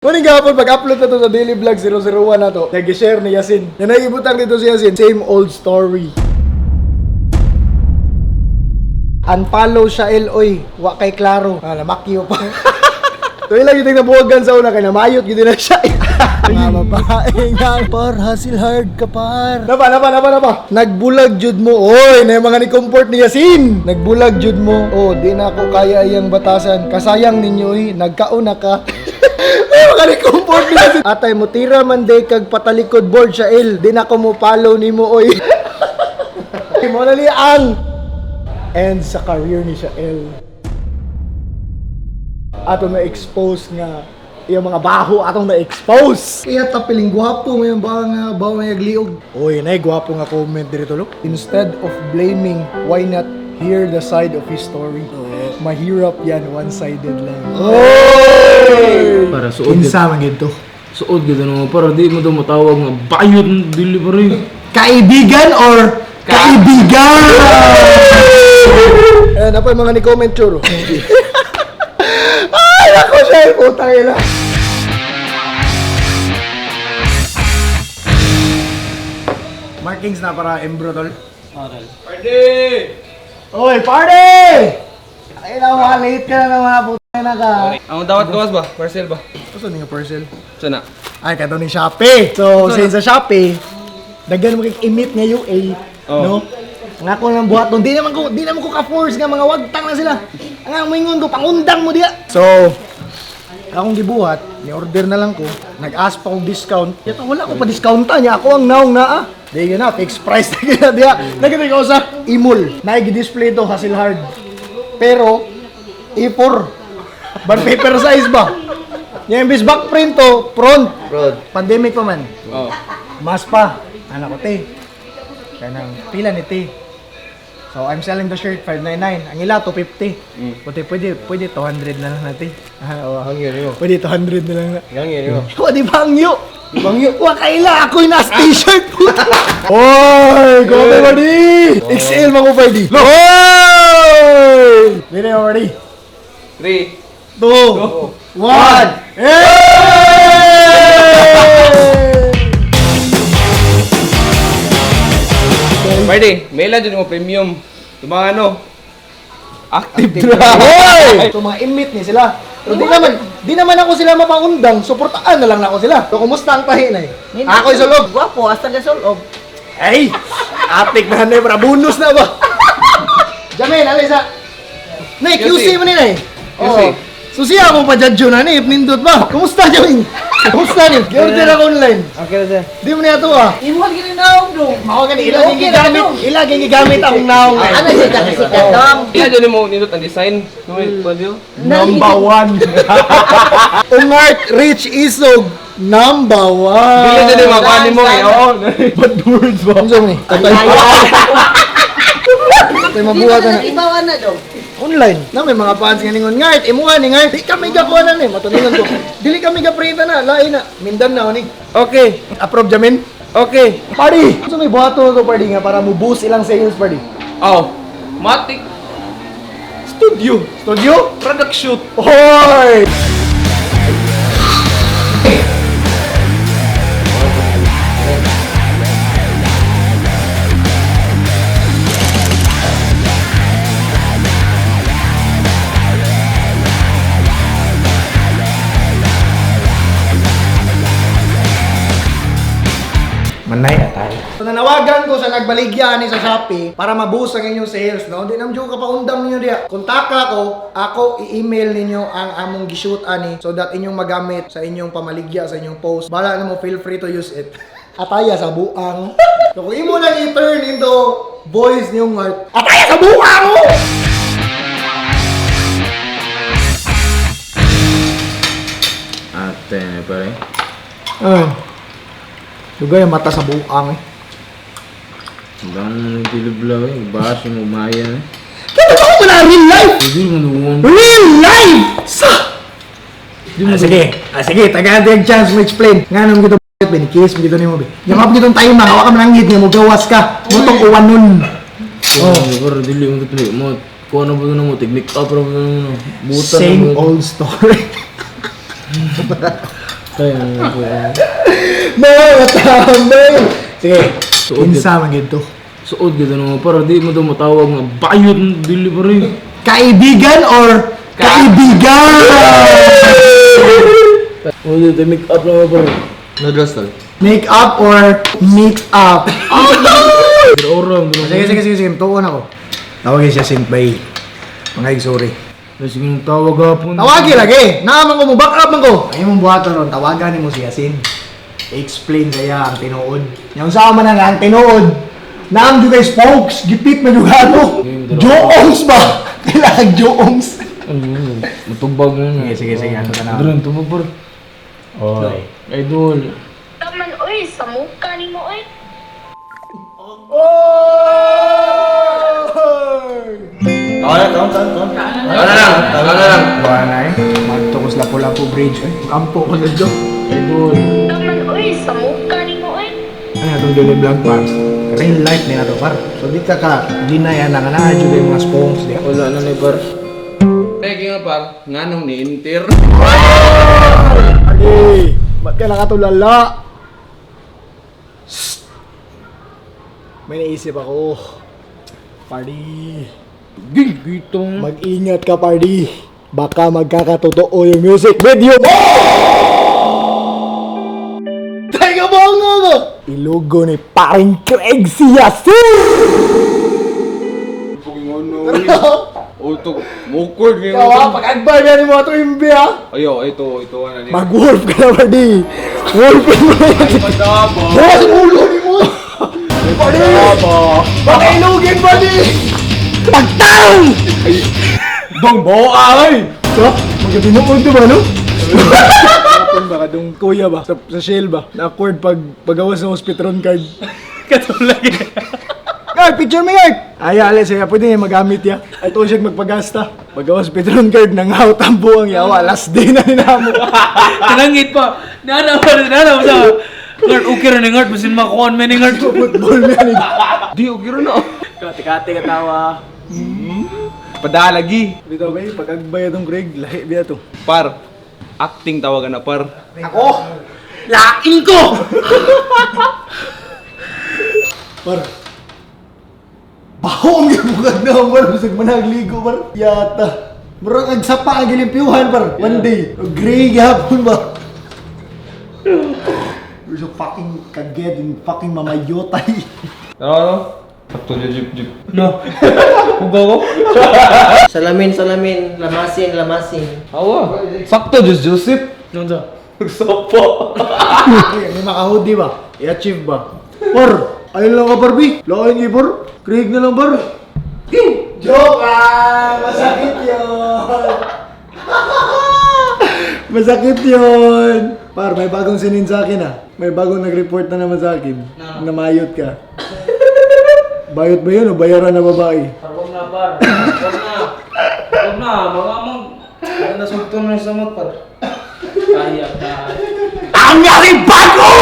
Kuning gapon pag-upload na to sa Daily Vlog 001 na to, nag-share ni Yasin. Na naibutang dito si Yasin, same old story. Unfollow siya Eloy, wa kay klaro. Namakyo pa. So ilang yung nabuwagan sa una kay namayot gid na siya. Mga babae nga par hasil hard ka par. Napa. Nagbulag jud mo. Oy, na yung mga ni-comfort ni Yasin. Nagbulag jud mo. Oh, di na ako kaya iyang batasan. Kasayang ninyo nagkauna ka. Ay, mga ni-comfort ni Yasin. Atay mo tira man day kag patalikod board siya El. Di na ko mo follow nimo oy. Mo na ang end sa career ni Shael. Ato na-expose nga yung mga baho atong na-expose. Kaya tapiling gwapo ngayon ba nga baho nga yagliog. Oy, nay gwapo nga comment dito look. Instead of blaming, why not hear the side of his story? Mahirap yan, one-sided lang. Oy! Para suod Kinsa man gito. Suod gito no para di mo daw matawag nga bayot ng delivery. Kaibigan or kaibigan? Ayan, apa yung mga ni-comment churo? Ay, ako siya yung putang ina. Markings na para Embro, tol. Party! Oy, party! Ay, naman, late ka na naman, putang ina ka. Ang dawat gawas ba? Parcel ba? Gusto niyo parcel? Sana. Ay, kato ni Shopee. So, since sa Shopee, daghan mo kik-emit nga UA, no? Ang ako nang buhat doon, di naman ko ka-force nga mga wagtang na sila. Ang moingon ko, pangundang mo diya. So, akong gibuhat, ni-order na lang ko, nag-ask pa akong discount. Yato, wala ko pa discountan niya, ako ang naong naa. Di yun na, fixed price na gina diya. Nagkita ko sa Imul, naigi-display to, hasil hard. Pero, A4, band paper size ba? Yung bis back print to, front. Pandemic pa man. Oh. Mas pa, anak ko te. Kaya nang pila ni te. So I'm selling the shirt 599. Ang ila 250. Pwede 200 na lang natin. Hangyo niyo. Pwede 200 na lang na. Hangyo niyo. Wa di bangyo. Bangyo. Wa kaila ako'y nas t-shirt. Oy, go ready. XL mo ko ready. Oy! Dire ready. 3 2 1. Hey! Party, may lang dyan mo premium. Yung mga ano, active drop. Hoy! So mga imit ni sila. Pero di naman ako sila mapaundang, suportaan na lang ako sila. So kumusta ang tahi na eh? Ako'y sulog. Guwapo, hasta na sulog. Ay! Atik na hanay para bonus na ba? Jamin, alisa. Nay, QC mo nila eh. QC. So siya akong pa-judge na ni, nindot ba? Kumusta Jamin? Kumusta ni? Order ako online. Okay na siya. Di mo niya ito ah. Imuhal gini naong dong. Mako gani, ilaging gigamit akong naong. Ano siya kakasikat dong? Kaya dyan mo nindot ang design. Pwede yun? Number 1. Ungart Rich Isog. Number 1. Bila dyan yung mga kanin mo eh. Oo. Bad words ba? Ano ni? Tatay mabuhat na. Ibawan na dong. Online. Na may mga fans nga ningon ngart, imuha ni ngart. Di kami gakuha na ni. Matuningan ko. Dili kami gaprita na. Lain na. Mindanao ni. Okay. Approve Jamin? Okay. Party! So may buhato to party nga para mo boost ilang sales party. Oh. Matic. Studio. Studio? Product shoot. Hoy! Manay atay. So nanawagan ko sa nagbaligya ni sa Shopee para ma-boost ang inyong sales, no? Di nam ka paundang ninyo diya. Kontakta ko, ako i-email ninyo ang among gishoot ani so that inyong magamit sa inyong pamaligya sa inyong post. Bala na mo, feel free to use it. Ataya sa buang. So kung imo lang i-turn into voice niyong heart, ataya sa buang mo! Ate, pare. Lugay ang mata sa buang eh. Hanggang diliblaw eh. Bakas yung umaya eh. Kaya ba ako na real life? Hindi mo nabuwan. Real life! Sige, tagaan yung chance mo explain. Nga nung gito kiss mo gito ni mo be. Yamap gitong tayo mga, hawa ka manangit nga mo gawas ka. Mutong uwan nun. Oh, pero dili mo tuloy mo. Kung ano ba ito mo, technique up, pero buta Same old story. Mga tambay! Sige, kinsa man gito. Suod gito naman para di mo ito matawag nga bayot ng delivery. Kaibigan or kaibigan? O dito, make up naman para. No-dress tol. Make up or meet up? Pero orang, Sige, tuon ako. Tawagin siya Sintbay. Mga sorry. Sige nung tawag hapon. Tawagin lagi! Naaman ko mo, back up man ko! Ayaw mong buhaton ron, tawagan ni mo si Yasin. I-explain kaya ang tinuod. Yung sa man nga ang tinuod. Naam juga spokes, gipit man juga ano. Joongs ba? Kailangan joongs. Ano yun? Matubag na yun. Sige, ano ka na. Adron, tubag par. Oy. Idol. Taman, oy, sa mukha ni mo, oy. Taon. Ano na lang. Buwan na eh. Magtukos Lapu-Lapu Bridge. Ay, kampo ko na dyan. Idol. Taman, oy, sa mukha ni mo, oy. Ano itong daily vlog par? Real life na ito par. So di ka ginayan na nga na dyan yung mga spokes. Di ka. Wala na ni par. Teki nga par, nga nung ni-inter. Ali! Ba't ka nakatulala? Shhh! May naisip ako. Party. Gitong. Mag-ingat ka, party. Baka magkakatotoo yung music video mo! Teka mo nga! Ilogo ni paring Craig si Yasin! Uto, mukod ngayon. Kawa, pag-agbar na ni mo ito yung biya. Ayo, ito ano niya. Mag-wolf ka na, party. Wolfin mo na yan. Madaba. Bukas ang ulo ni mo! Party! Baka ilugin, party! Pagtang! Dong bo ay. So, magkatinuod ito ba, no? Kapon ba, kadong kuya ba? Sa Shell ba? Na-accord pagawas ng hospitron card. Katulag. Guard, picture mo guard! Ay, alis siya. Pwede niya magamit ya. Ay, ito siya magpagasta. Pagawas hospitron card, nangaw tambo ang yawa. Last day na ninamo. Tinanggit pa. Nana sa Ngart, okay rin ni Ngart. Basin makuhaan mo ni Ngart. Football na ni. Di okay rin na. Kati-kati ka tawa. Padalagi. Dito ba eh, pag-agbay itong Craig, lahi biya to. Par. Acting tawagan na par. Lain ko! Par. Bahong yung bukag na par. Bisag managligo par. Yata. Murang agsapa ang gilimpiyuhan par. One day. Gray gapon ba? You're so fucking kaged and fucking mamayotay. Ano? Sakto niya jeep. No. Hugaw ko? Salamin, lamasin. Awa. Sakto, Joseph. Ano to? Sopo. May makahudi ba? I-achieve ba? Par! Ayun lang ka, Barbie. Lain ni Par. Craig na lang, Par. Joke ah! Masakit yun! Masakit yun! Par, may bagong sinin sa akin ah. May bagong nag-report na naman sa akin. Namayot ka. Bayot ba yun o bayaran na babae? Huwag na, par. Huwag na. Mga amang. Ang nasugtong na sa mat, par. Kaya ka. Ang galing bago!